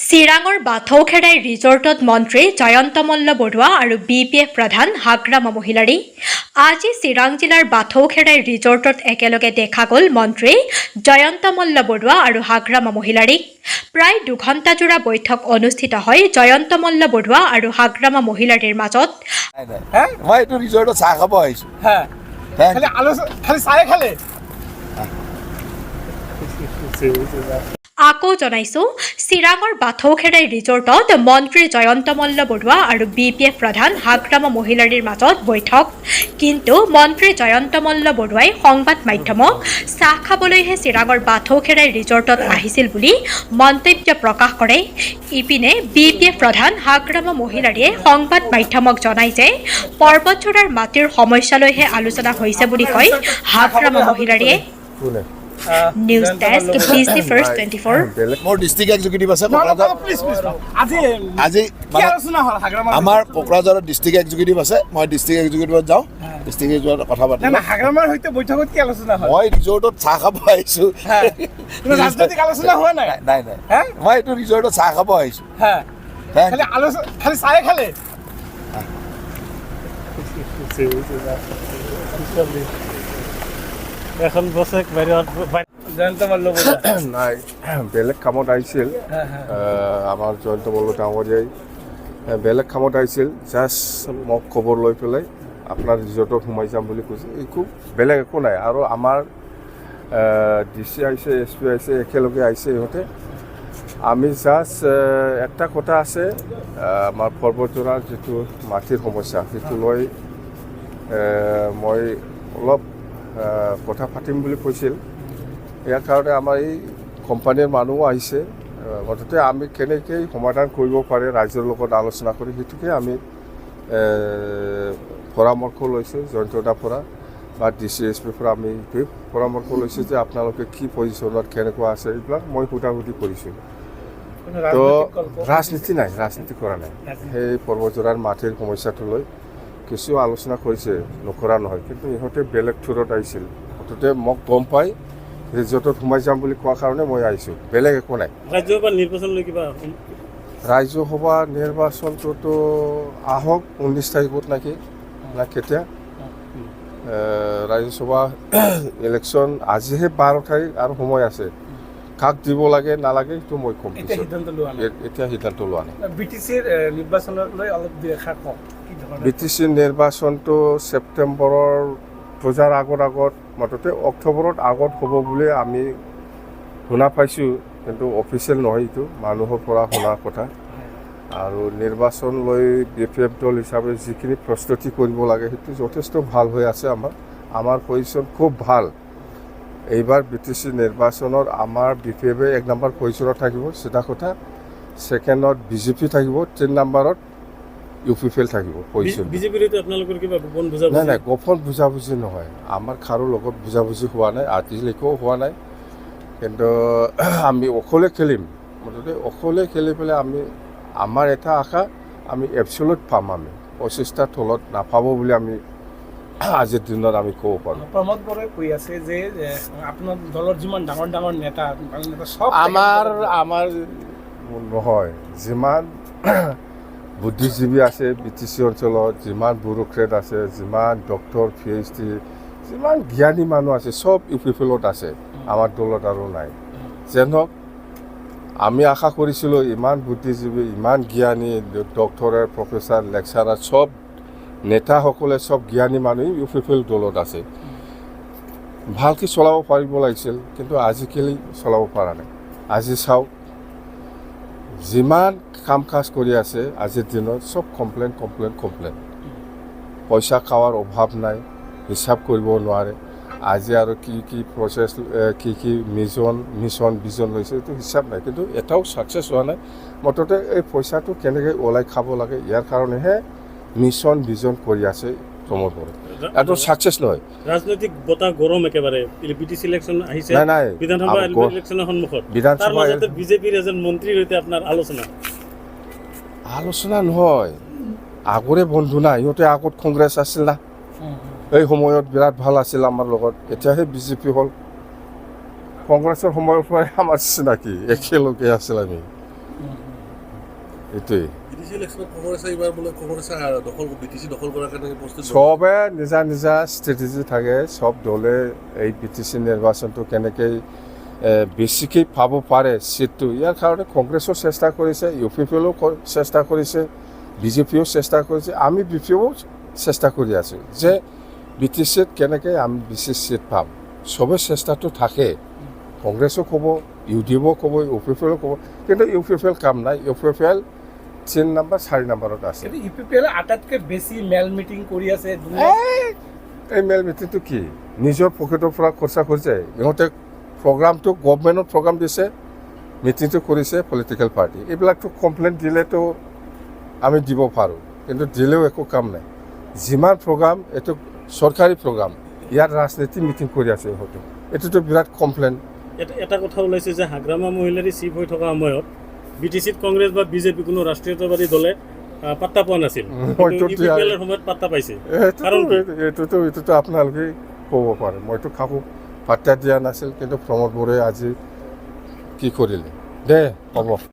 চিৰাঙৰ বাথৌখেৰাই ৰিজৰ্টত মন্ত্ৰী জয়ন্ত মল্ল বৰুৱা আৰু BPF প্ৰধান হাগ্ৰামা মহিলাৰী। আজি চিৰাং জিলাৰ বাথৌখেৰাই ৰিজৰ্টত একেলগে দেখা গ'ল মন্ত্ৰী জয়ন্ত মল্ল বৰুৱা আৰু হাগ্ৰামা মহিলাৰীক। প্ৰায় 2 ঘণ্টাজোৰা বৈঠক অনুষ্ঠিত হয় জয়ন্ত মল্ল বৰুৱা আৰু হাগ্ৰামা মহিলাৰীৰ মাজত। মই এইটো ৰিজৰ্টত চাহ খাব আহিছো। আকৌ জনাইছো, চিৰাঙৰ বাথৌখেৰাই ৰিজৰ্টত মন্ত্ৰী জয়ন্ত মল্ল বৰুৱা আৰু BPF প্ৰধান হাগ্ৰামা মহিলাৰীৰ মাজত বৈঠক। কিন্তু মন্ত্ৰী জয়ন্ত মল্ল বৰুৱাই সংবাদ মাধ্যমক চাহ খাবলৈহে চিৰাঙৰ বাথৌখেৰাই ৰিজৰ্টত আহিছিল বুলি মন্তব্য প্ৰকাশ কৰে। ইপিনে BPF প্ৰধান হাগ্ৰামা মহিলাৰীয়ে সংবাদ মাধ্যমক জনায় যে পৰ্বতচূড়াৰ মাটিৰ সমস্যালৈহে আলোচনা হৈছে বুলি কয় হাগ্ৰামা মহিলাৰীয়ে। News desk BC First 24। মোৰ ডিষ্ট্ৰিক্ট এক্সিকিউটিভ আছে আজি আমাৰ কোকৰাঝাৰৰ ডিষ্ট্ৰিক্ট এক্সিকিউটিভ আছে। মই ডিষ্ট্ৰিক্ট এক্সিকিউটিভত যাওঁ, ডিষ্ট্ৰিক্ট এক্সিকিউটিভত কথা পাতিম। হাগ্ৰামাৰ সৈতে বৈঠকত কি আলোচনা হ'ল? মই ৰিজৰ্টত চাহ খাব আহিছো। ৰাজনৈতিক আলোচনা হোৱা নাই? নাই। মই এইটো ৰিজৰ্টত চাহ খাব আহিছো। খালি চাহে খালে? এখন বছৰ জয়ন্ত মল্ল নাই, বেলেগ কামত আহিছিল। আমাৰ জয়ন্ত মল্ল ডাঙৰীয়াই বেলেগ কামত আহিছিল। জাষ্ট মোক খবৰ লৈ পেলাই আপোনাৰ ৰিজৰ্টত সোমাই যাম বুলি কৈছে। একো বেলেগ একো নাই। আৰু আমাৰ DC আহিছে, SP আহিছে, একেলগে আহিছে ইহঁতে। আমি জাষ্ট একটা কথা আছে, আমাৰ পৰ্বতচূড়াৰ যিটো মাটিৰ সমস্যা সেইটো লৈ মই অলপ কথা পাতিম বুলি কৈছিল। ইয়াৰ কাৰণে আমাৰ এই কোম্পানীৰ মানুহো আহিছে। মুঠতে আমি কেনেকৈ সমাধান কৰিব পাৰে ৰাইজৰ লগত আলোচনা কৰি সেইটোকে আমি পৰামৰ্শ লৈছোঁ। জয়ন্তদাৰ পৰা বা DC SP পৰা আমি এইটোৱে পৰামৰ্শ লৈছোঁ যে আপোনালোকে কি পজিশ্যনত কেনেকুৱা আছে এইবিলাক মই সোধা-সুধি কৰিছোঁ। তো ৰাজনীতি নাই, ৰাজনীতি কৰা নাই। সেই পৰ্বতচূড়াৰ মাটিৰ সমস্যাটো লৈ কিছু আলোচনা কৰিছে, নকৰা নহয়। কিন্তু ইহঁতে বেলেগ থ্ৰুত আহিছিল। মুঠতে মোক গম পাই ৰিজৰ্টত সোমাই যাম বুলি কোৱাৰ কাৰণে মই আহিছোঁ, বেলেগ একো নাই। ৰাজ্যসভা নিৰ্বাচন লৈ কিবা ৰাজ্যসভা নিৰ্বাচনটোতো আহক 19 তাৰিখত নেকি, না কেতিয়া ৰাজ্যসভা ইলেকশ্যন আজিহে 12 তাৰিখ আৰু সময় আছে। কাক দিব লাগে নালাগে সেইটো মই কম পিছত। এতিয়া সিদ্ধান্ত লোৱা নাই। BTCৰ নিৰ্বাচনক লৈ অলপ দেখা কম। BTC নিৰ্বাচনটো ছেপ্টেম্বৰৰ পূজাৰ আগত মুঠতে অক্টোবৰত আগত হ'ব বুলি আমি শুনা পাইছোঁ। কিন্তু অফিচিয়েল নহয়, এইটো মানুহৰ পৰা শুনা কথা। আৰু নিৰ্বাচন লৈ BPF দল হিচাপে যিখিনি প্ৰস্তুতি কৰিব লাগে সেইটো যথেষ্ট ভাল হৈ আছে। আমাৰ পজিশ্যন খুব ভাল। এইবাৰ BTC নিৰ্বাচনত আমাৰ BPF 1 নম্বৰ পজিশ্যনত থাকিব, চিধা কথা। ছেকেণ্ডত BJP থাকিব, 3 নম্বৰত UPPL থাকিব পজিশ্যন। বিজেপিৰ আপোনালোকৰ কিবা গোপন বুজাবুজি? নাই, গোপন বুজাবুজি নহয়। আমাৰ কাৰো লগত বুজাবুজি হোৱা নাই, আজিলৈকেও হোৱা নাই। কিন্তু আমি অকলে খেলিম, মুঠতে অকলে খেলি পেলাই আমাৰ এটা আশা আমি এবছলুট পাম। আমি 25টাৰ তলত নাপাব বুলি আমি আজিৰ দিনত আমি ক'ব পাৰোঁ। প্ৰমোদ বৰাই কৈ আছে যে আপোনাৰ দলৰ যিমান ডাঙৰ নেতা সব আমাৰ নহয়, যিমান বুদ্ধিজীৱী আছে BTC অঞ্চলত, যিমান ব্যুৰ'ক্ৰেট আছে, যিমান ডক্টৰ PhD, যিমান জ্ঞানী মানুহ আছে চব UPPLত আছে, আমাৰ দলত আৰু নাই। যেন হওক, আমি আশা কৰিছিলোঁ ইমান বুদ্ধিজীৱী, ইমান জ্ঞানী ডক্টৰে, প্ৰফেচাৰ, লেকচাৰাৰ চব নেতাসকলে, চব জ্ঞানী মানুহ UPPL দলত আছে। ভালকৈ চলাব পাৰিব লাগিছিল, কিন্তু আজিকালি চলাব পৰা নাই। আজি চাওক, যিমান কাম কাজ কৰি আছে আজিৰ দিনত চব কমপ্লেইন। পইচা খাৱাৰ অভাৱ নাই, হিচাপ কৰিব নোৱাৰে। আজি আৰু কি প্ৰচেছ, কি মিছন ভিজন লৈছে এইটো হিচাপ নাই, কিন্তু এটাও ছাকচেছ হোৱা নাই। মুঠতে এই পইচাটো কেনেকৈ ওলাই খাব লাগে ইয়াৰ কাৰণেহে মিছন ভিজন কৰি আছে প্ৰমোদ বৰাই। এইটো ছাকচেছ নহয়। ৰাজনৈতিক বতাহ গৰম একেবাৰে। BTC ইলেকশ্যন আহিছে, নাই, বিধানসভা ইলেকশ্যনৰ সন্মুখত। তাৰ মাজতে বিজেপিৰ এজন মন্ত্ৰীৰ সৈতে আপোনাৰ আলোচনা নহয়, আগৰে বন্ধু না। ইহঁতে আগত কংগ্ৰেছ আছিল না, এই সময়ত বিৰাট ভাল আছিল আমাৰ লগত। এতিয়াহে BJP হ'ল। কংগ্ৰেছৰ সময়ৰ পৰাই আমাৰ চিনাকি, একেলগে আছিল আমি। এইটোৱেই বিটিচি ইলেকশ্যনত কংগ্ৰেছে এইবাৰ বোলে কংগ্ৰেছে বিটিচি দখল কৰাৰ কাৰণে প্ৰস্তুত চবে নিজা নিজা ষ্ট্ৰেটেজি থাকে চব দলে এই BTC নিৰ্বাচনটো কেনেকৈ বেছিকৈ পাব পাৰে ছিটটো ইয়াৰ কাৰণে কংগ্ৰেছো চেষ্টা কৰিছে UPPও চেষ্টা কৰিছে BJPও চেষ্টা কৰিছে আমি BPও চেষ্টা কৰি আছোঁ যে BTCত কেনেকৈ আমি বেছি ছিট পাম চবে চেষ্টাটো থাকে কংগ্ৰেছো ক'ব UDFও ক'ব UPPও ক'ব কিন্তু UPPৰ কাম নাই UPPৰ 3 নম্বৰ 4 নম্বৰত আছে কিন্তু UPPL আটাইতকৈ বেছি মেল মিটিং কৰি আছে এই মেল মিটিংটো কি নিজৰ পকেটৰ পৰা খৰচা কৰিছে ইহঁতে প্ৰগ্ৰামটো গভৰ্ণমেণ্টৰ প্ৰগ্ৰাম দিছে মিটিংটো কৰিছে পলিটিকেল পাৰ্টি এইবিলাকতো কমপ্লেইন দিলেতো আমি দিব পাৰোঁ কিন্তু দিলেও একো কাম নাই যিমান প্ৰগ্ৰাম এইটো চৰকাৰী প্ৰগ্ৰাম ইয়াত ৰাজনীতি মিটিং কৰি আছে ইহঁতে এইটোতো বিৰাট কমপ্লেইন এটা কথা ওলাইছে যে হাগ্ৰামা মহিলাৰী চিফ হৈ থকা সময়ত BTCত কংগ্ৰেছ বা বিজেপি কোনো ৰাষ্ট্ৰীয়তাবাদী দলে পাত্তা পোৱা নাছিল UPPLৰ সময়ত পাত্তা পাইছে এইটোতো আপোনালোকে ক'ব পাৰে মইতো কাকো পাত্তা দিয়া নাছিল কিন্তু প্ৰমোদ বড়োৱে আজি কি কৰিলে দে হ'ব